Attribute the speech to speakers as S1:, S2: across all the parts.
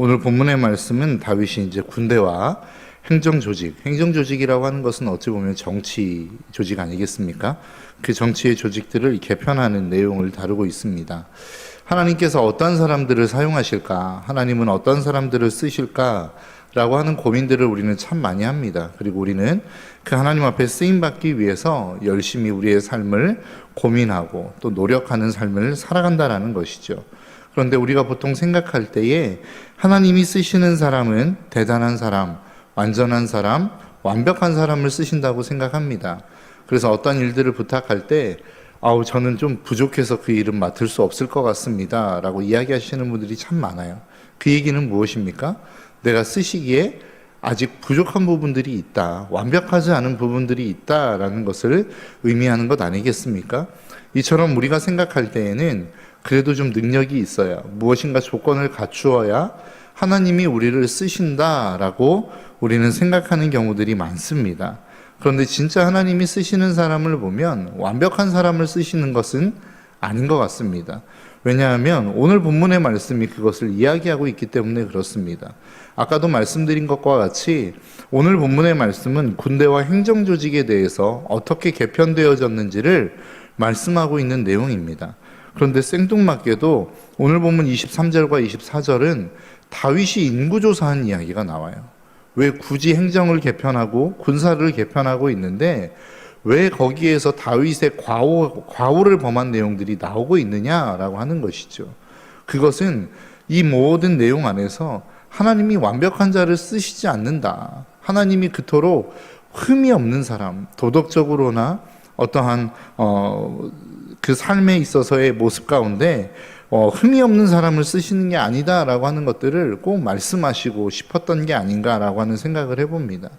S1: 오늘 본문의 말씀은 다윗이 이제 군대와 행정조직이라고 하는 것은 어찌 보면 정치 조직 아니겠습니까? 그 정치의 조직들을 개편하는 내용을 다루고 있습니다. 하나님께서 어떤 사람들을 사용하실까? 하나님은 어떤 사람들을 쓰실까? 라고 하는 고민들을 우리는 참 많이 합니다. 그리고 우리는 그 하나님 앞에 쓰임받기 위해서 열심히 우리의 삶을 고민하고 또 노력하는 삶을 살아간다라는 것이죠. 그런데 우리가 보통 생각할 때에 하나님이 쓰시는 사람은 대단한 사람, 완전한 사람, 완벽한 사람을 쓰신다고 생각합니다. 그래서 어떤 일들을 부탁할 때 저는 좀 부족해서 그 일은 맡을 수 없을 것 같습니다 라고 이야기하시는 분들이 참 많아요. 그 얘기는 무엇입니까? 내가 쓰시기에 아직 부족한 부분들이 있다, 완벽하지 않은 부분들이 있다라는 것을 의미하는 것 아니겠습니까? 이처럼 우리가 생각할 때에는 그래도 좀 능력이 있어야, 무엇인가 조건을 갖추어야 하나님이 우리를 쓰신다라고 우리는 생각하는 경우들이 많습니다. 그런데 진짜 하나님이 쓰시는 사람을 보면 완벽한 사람을 쓰시는 것은 아닌 것 같습니다. 왜냐하면 오늘 본문의 말씀이 그것을 이야기하고 있기 때문에 그렇습니다. 아까도 말씀드린 것과 같이 오늘 본문의 말씀은 군대와 행정조직에 대해서 어떻게 개편되어졌는지를 말씀하고 있는 내용입니다. 그런데 생뚱맞게도 오늘 본문 23절과 24절은 다윗이 인구조사한 이야기가 나와요. 왜 굳이 행정을 개편하고 군사를 개편하고 있는데 왜 거기에서 다윗의 과오를 범한 내용들이 나오고 있느냐라고 하는 것이죠. 그것은 이 모든 내용 안에서 하나님이 완벽한 자를 쓰시지 않는다. 하나님이 그토록 흠이 없는 사람, 도덕적으로나 어떠한 그 삶에 있어서의 모습 가운데 흠이 없는 사람을 쓰시는 게 아니다라고 하는 것들을 꼭 말씀하시고 싶었던 게 아닌가라고 하는 생각을 해봅니다.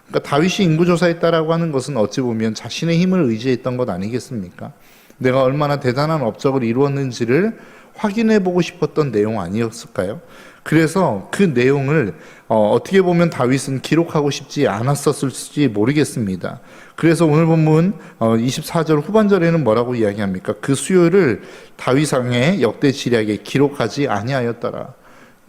S1: 그러니까 다윗이 인구조사했다라고 하는 것은 어찌 보면 자신의 힘을 의지했던 것 아니겠습니까? 내가 얼마나 대단한 업적을 이루었는지를 확인해보고 싶었던 내용 아니었을까요? 그래서 그 내용을 어떻게 보면 다윗은 기록하고 싶지 않았었을지 모르겠습니다. 그래서 오늘 본문 24절 후반절에는 뭐라고 이야기합니까? 그 수요를 다윗왕의 역대 지략에 기록하지 아니하였더라.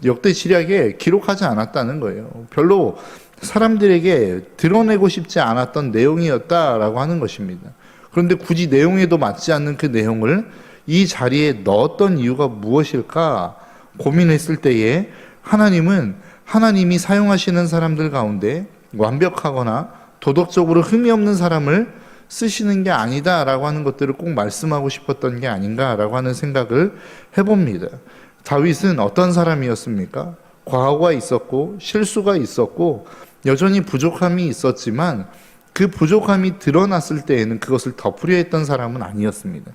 S1: 역대 지략에 기록하지 않았다는 거예요. 별로 사람들에게 드러내고 싶지 않았던 내용이었다라고 하는 것입니다. 그런데 굳이 내용에도 맞지 않는 그 내용을 이 자리에 넣었던 이유가 무엇일까 고민했을 때에 하나님이 사용하시는 사람들 가운데 완벽하거나 도덕적으로 흠이 없는 사람을 쓰시는 게 아니다라고 하는 것들을 꼭 말씀하고 싶었던 게 아닌가라고 하는 생각을 해봅니다. 다윗은 어떤 사람이었습니까? 과오가 있었고 실수가 있었고 여전히 부족함이 있었지만 그 부족함이 드러났을 때에는 그것을 덮으려 했던 사람은 아니었습니다.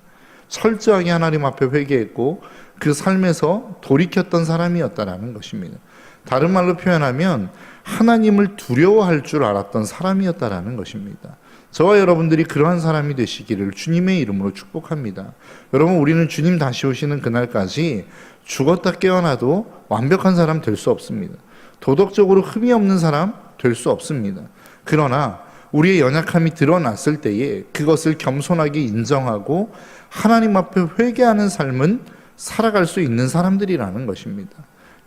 S1: 철저하게 하나님 앞에 회개했고 그 삶에서 돌이켰던 사람이었다라는 것입니다. 다른 말로 표현하면 하나님을 두려워할 줄 알았던 사람이었다라는 것입니다. 저와 여러분들이 그러한 사람이 되시기를 주님의 이름으로 축복합니다. 여러분, 우리는 주님 다시 오시는 그날까지 죽었다 깨어나도 완벽한 사람 될 수 없습니다. 도덕적으로 흠이 없는 사람 될 수 없습니다. 그러나 우리의 연약함이 드러났을 때에 그것을 겸손하게 인정하고 하나님 앞에 회개하는 삶은 살아갈 수 있는 사람들이라는 것입니다.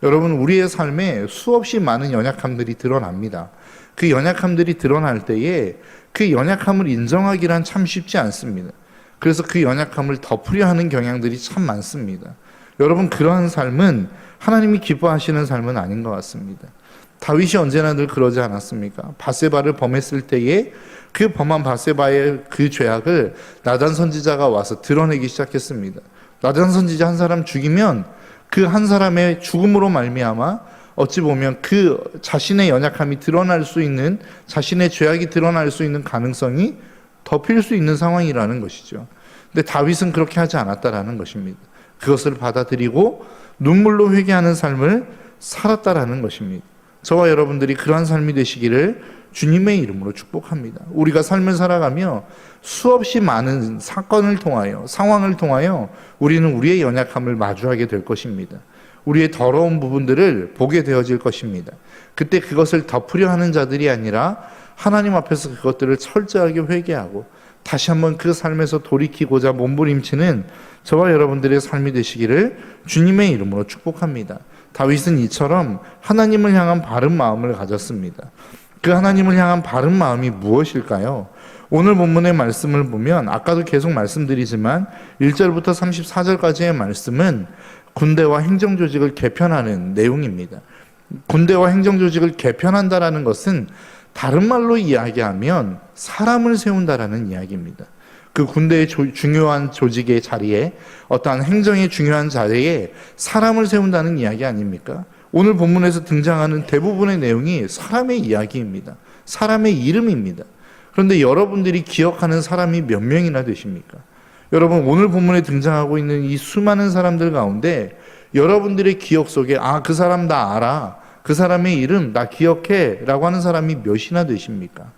S1: 여러분, 우리의 삶에 수없이 많은 연약함들이 드러납니다. 그 연약함들이 드러날 때에 그 연약함을 인정하기란 참 쉽지 않습니다. 그래서 그 연약함을 덮으려 하는 경향들이 참 많습니다. 여러분, 그러한 삶은 하나님이 기뻐하시는 삶은 아닌 것 같습니다. 다윗이 언제나 늘 그러지 않았습니까? 밧세바를 범했을 때에 그 범한 밧세바의 그 죄악을 나단 선지자가 와서 드러내기 시작했습니다. 나단 선지자 한 사람 죽이면 그 한 사람의 죽음으로 말미암아 어찌 보면 그 자신의 연약함이 드러날 수 있는, 자신의 죄악이 드러날 수 있는 가능성이 덮일 수 있는 상황이라는 것이죠. 근데 다윗은 그렇게 하지 않았다라는 것입니다. 그것을 받아들이고 눈물로 회개하는 삶을 살았다라는 것입니다. 저와 여러분들이 그러한 삶이 되시기를 주님의 이름으로 축복합니다. 우리가 삶을 살아가며 수없이 많은 사건을 통하여, 상황을 통하여 우리는 우리의 연약함을 마주하게 될 것입니다. 우리의 더러운 부분들을 보게 되어질 것입니다. 그때 그것을 덮으려 하는 자들이 아니라 하나님 앞에서 그것들을 철저하게 회개하고 다시 한번 그 삶에서 돌이키고자 몸부림치는 저와 여러분들의 삶이 되시기를 주님의 이름으로 축복합니다. 다윗은 이처럼 하나님을 향한 바른 마음을 가졌습니다. 그 하나님을 향한 바른 마음이 무엇일까요? 오늘 본문의 말씀을 보면 아까도 계속 말씀드리지만 1절부터 34절까지의 말씀은 군대와 행정조직을 개편하는 내용입니다. 군대와 행정조직을 개편한다라는 것은 다른 말로 이야기하면 사람을 세운다라는 이야기입니다. 그 군대의 중요한 조직의 자리에, 어떠한 행정의 중요한 자리에 사람을 세운다는 이야기 아닙니까? 오늘 본문에서 등장하는 대부분의 내용이 사람의 이야기입니다. 사람의 이름입니다. 그런데 여러분들이 기억하는 사람이 몇 명이나 되십니까? 여러분, 오늘 본문에 등장하고 있는 이 수많은 사람들 가운데 여러분들의 기억 속에 그 사람 나 알아, 그 사람의 이름 나 기억해 라고 하는 사람이 몇이나 되십니까?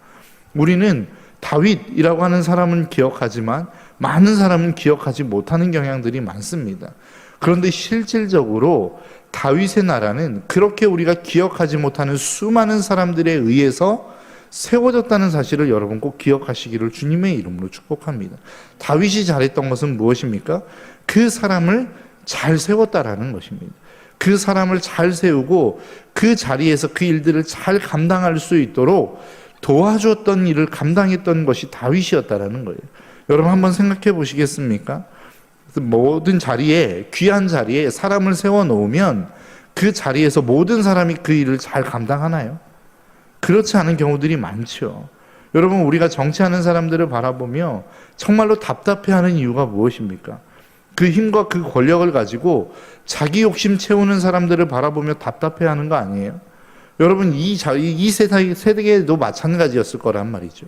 S1: 우리는 다윗이라고 하는 사람은 기억하지만 많은 사람은 기억하지 못하는 경향들이 많습니다. 그런데 실질적으로 다윗의 나라는 그렇게 우리가 기억하지 못하는 수많은 사람들에 의해서 세워졌다는 사실을 여러분 꼭 기억하시기를 주님의 이름으로 축복합니다. 다윗이 잘했던 것은 무엇입니까? 그 사람을 잘 세웠다라는 것입니다. 그 사람을 잘 세우고 그 자리에서 그 일들을 잘 감당할 수 있도록 도와주었던 일을 감당했던 것이 다윗이었다라는 거예요. 여러분 한번 생각해 보시겠습니까? 모든 자리에, 귀한 자리에 사람을 세워놓으면 그 자리에서 모든 사람이 그 일을 잘 감당하나요? 그렇지 않은 경우들이 많죠. 여러분, 우리가 정치하는 사람들을 바라보며 정말로 답답해하는 이유가 무엇입니까? 그 힘과 그 권력을 가지고 자기 욕심 채우는 사람들을 바라보며 답답해하는 거 아니에요? 여러분, 이 세대에도 마찬가지였을 거란 말이죠.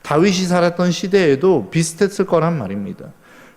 S1: 다윗이 살았던 시대에도 비슷했을 거란 말입니다.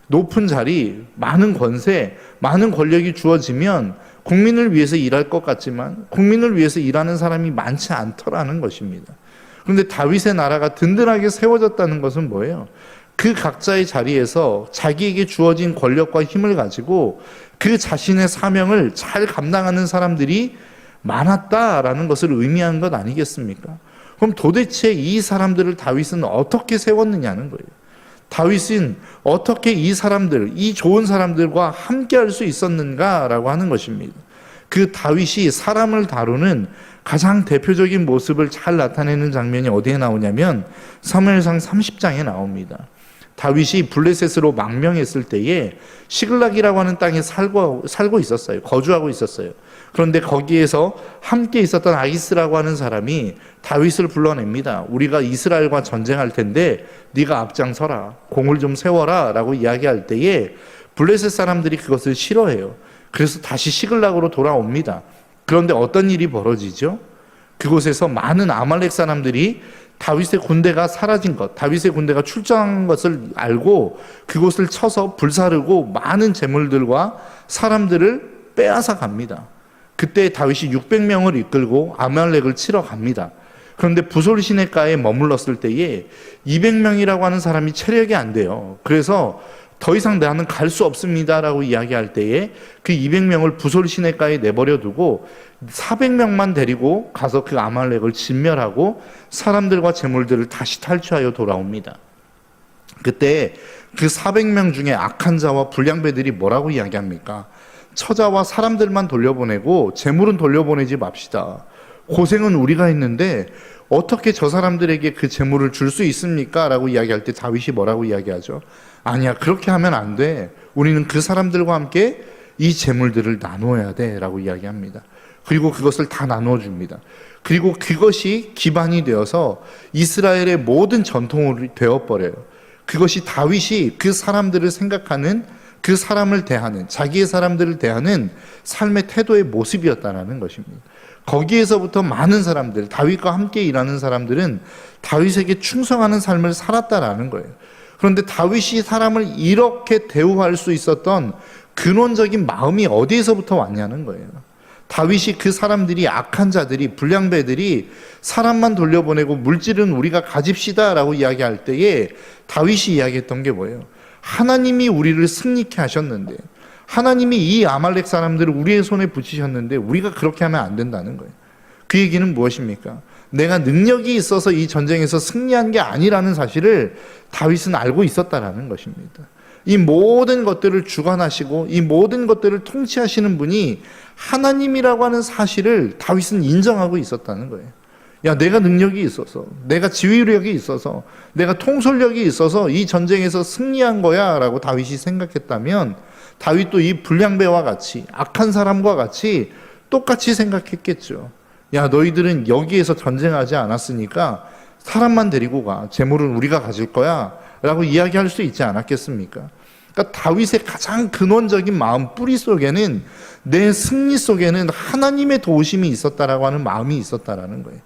S1: 높은 자리, 많은 권세, 많은 권력이 주어지면 국민을 위해서 일할 것 같지만 국민을 위해서 일하는 사람이 많지 않더라는 것입니다. 그런데 다윗의 나라가 든든하게 세워졌다는 것은 뭐예요? 그 각자의 자리에서 자기에게 주어진 권력과 힘을 가지고 그 자신의 사명을 잘 감당하는 사람들이 많았다라는 것을 의미하는 것 아니겠습니까? 그럼 도대체 이 사람들을 다윗은 어떻게 세웠느냐는 거예요. 다윗은 어떻게 이 사람들, 이 좋은 사람들과 함께 할 수 있었는가라고 하는 것입니다. 그 다윗이 사람을 다루는 가장 대표적인 모습을 잘 나타내는 장면이 어디에 나오냐면 사무엘상 30장에 나옵니다. 다윗이 블레셋으로 망명했을 때에 시글락이라고 하는 땅에 살고 있었어요. 거주하고 있었어요. 그런데 거기에서 함께 있었던 아기스라고 하는 사람이 다윗을 불러냅니다. 우리가 이스라엘과 전쟁할 텐데 네가 앞장서라, 공을 좀 세워라 라고 이야기할 때에 블레셋 사람들이 그것을 싫어해요. 그래서 다시 시글락으로 돌아옵니다. 그런데 어떤 일이 벌어지죠? 그곳에서 많은 아말렉 사람들이 다윗의 군대가 사라진 것, 다윗의 군대가 출정한 것을 알고 그곳을 쳐서 불사르고 많은 재물들과 사람들을 빼앗아 갑니다. 그때 다윗이 600명을 이끌고 아말렉을 치러 갑니다. 그런데 부솔 시내가에 머물렀을 때에 200명이라고 하는 사람이 체력이 안 돼요. 그래서 더 이상 나는 갈 수 없습니다라고 이야기할 때에 그 200명을 부솔 시내가에 내버려 두고 400명만 데리고 가서 그 아말렉을 진멸하고 사람들과 재물들을 다시 탈취하여 돌아옵니다. 그때 그 400명 중에 악한 자와 불량배들이 뭐라고 이야기합니까? 처자와 사람들만 돌려보내고 재물은 돌려보내지 맙시다. 고생은 우리가 했는데 어떻게 저 사람들에게 그 재물을 줄 수 있습니까? 라고 이야기할 때 다윗이 뭐라고 이야기하죠? 아니야, 그렇게 하면 안 돼. 우리는 그 사람들과 함께 이 재물들을 나눠야 돼 라고 이야기합니다. 그리고 그것을 다 나누어 줍니다. 그리고 그것이 기반이 되어서 이스라엘의 모든 전통으로 되어버려요. 그것이 다윗이 그 사람들을 생각하는, 그 사람을 대하는, 자기의 사람들을 대하는 삶의 태도의 모습이었다는 것입니다. 거기에서부터 많은 사람들, 다윗과 함께 일하는 사람들은 다윗에게 충성하는 삶을 살았다라는 거예요. 그런데 다윗이 사람을 이렇게 대우할 수 있었던 근원적인 마음이 어디에서부터 왔냐는 거예요. 다윗이 그 사람들이, 악한 자들이, 불량배들이 사람만 돌려보내고 물질은 우리가 가집시다 라고 이야기할 때에 다윗이 이야기했던 게 뭐예요? 하나님이 우리를 승리케 하셨는데, 하나님이 이 아말렉 사람들을 우리의 손에 붙이셨는데 우리가 그렇게 하면 안 된다는 거예요. 그 얘기는 무엇입니까? 내가 능력이 있어서 이 전쟁에서 승리한 게 아니라는 사실을 다윗은 알고 있었다라는 것입니다. 이 모든 것들을 주관하시고 이 모든 것들을 통치하시는 분이 하나님이라고 하는 사실을 다윗은 인정하고 있었다는 거예요. 야, 내가 능력이 있어서, 내가 지휘력이 있어서, 내가 통솔력이 있어서 이 전쟁에서 승리한 거야 라고 다윗이 생각했다면, 다윗도 이 불량배와 같이, 악한 사람과 같이 똑같이 생각했겠죠. 야, 너희들은 여기에서 전쟁하지 않았으니까 사람만 데리고 가. 재물은 우리가 가질 거야 라고 이야기할 수 있지 않았겠습니까? 그러니까 다윗의 가장 근원적인 마음 뿌리 속에는, 내 승리 속에는 하나님의 도우심이 있었다라고 하는 마음이 있었다라는 거예요.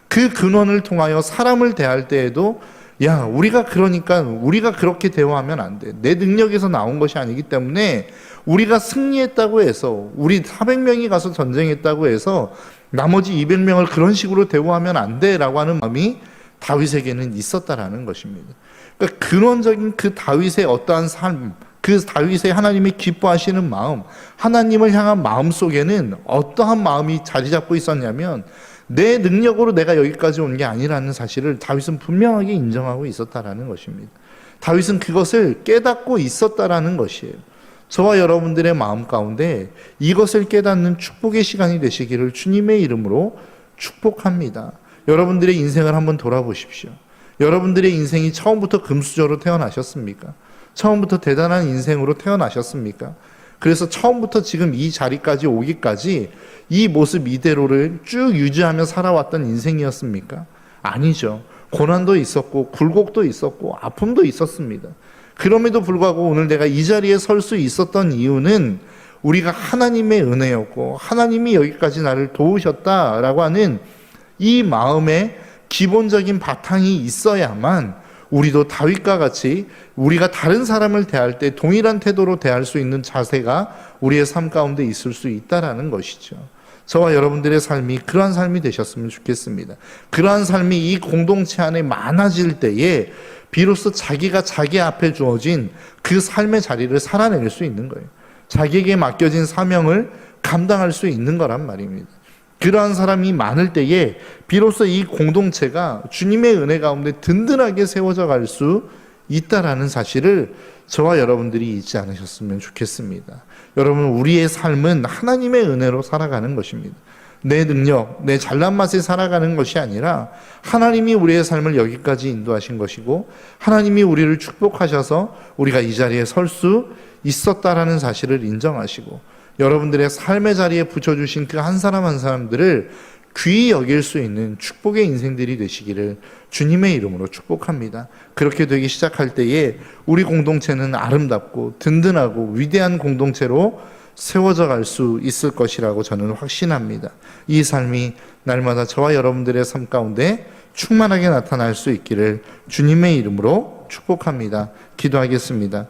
S1: 그 근원을 통하여 사람을 대할 때에도, 야, 우리가 그렇게 대화하면 안 돼. 내 능력에서 나온 것이 아니기 때문에 우리가 승리했다고 해서, 우리 400명이 가서 전쟁했다고 해서 나머지 200명을 그런 식으로 대우하면 안 돼라고 하는 마음이 다윗에게는 있었다라는 것입니다. 그러니까 근원적인 그 다윗의 어떠한 삶, 그 다윗의 하나님이 기뻐하시는 마음, 하나님을 향한 마음 속에는 어떠한 마음이 자리 잡고 있었냐면, 내 능력으로 내가 여기까지 온 게 아니라는 사실을 다윗은 분명하게 인정하고 있었다라는 것입니다. 다윗은 그것을 깨닫고 있었다라는 것이에요. 저와 여러분들의 마음 가운데 이것을 깨닫는 축복의 시간이 되시기를 주님의 이름으로 축복합니다. 여러분들의 인생을 한번 돌아보십시오. 여러분들의 인생이 처음부터 금수저로 태어나셨습니까? 처음부터 대단한 인생으로 태어나셨습니까? 그래서 처음부터 지금 이 자리까지 오기까지 이 모습 이대로를 쭉 유지하며 살아왔던 인생이었습니까? 아니죠. 고난도 있었고 굴곡도 있었고 아픔도 있었습니다. 그럼에도 불구하고 오늘 내가 이 자리에 설 수 있었던 이유는 우리가 하나님의 은혜였고, 하나님이 여기까지 나를 도우셨다라고 하는 이 마음의 기본적인 바탕이 있어야만 우리도 다윗과 같이 우리가 다른 사람을 대할 때 동일한 태도로 대할 수 있는 자세가 우리의 삶 가운데 있을 수 있다라는 것이죠. 저와 여러분들의 삶이 그러한 삶이 되셨으면 좋겠습니다. 그러한 삶이 이 공동체 안에 많아질 때에 비로소 자기가 자기 앞에 주어진 그 삶의 자리를 살아낼 수 있는 거예요. 자기에게 맡겨진 사명을 감당할 수 있는 거란 말입니다. 그러한 사람이 많을 때에 비로소 이 공동체가 주님의 은혜 가운데 든든하게 세워져 갈 수 있다라는 사실을 저와 여러분들이 잊지 않으셨으면 좋겠습니다. 여러분, 우리의 삶은 하나님의 은혜로 살아가는 것입니다. 내 능력, 내 잘난 맛에 살아가는 것이 아니라 하나님이 우리의 삶을 여기까지 인도하신 것이고, 하나님이 우리를 축복하셔서 우리가 이 자리에 설 수 있었다라는 사실을 인정하시고, 여러분들의 삶의 자리에 붙여주신 그 한 사람 한 사람들을 귀히 여길 수 있는 축복의 인생들이 되시기를 주님의 이름으로 축복합니다. 그렇게 되기 시작할 때에 우리 공동체는 아름답고 든든하고 위대한 공동체로 세워져 갈 수 있을 것이라고 저는 확신합니다. 이 삶이 날마다 저와 여러분들의 삶 가운데 충만하게 나타날 수 있기를 주님의 이름으로 축복합니다. 기도하겠습니다.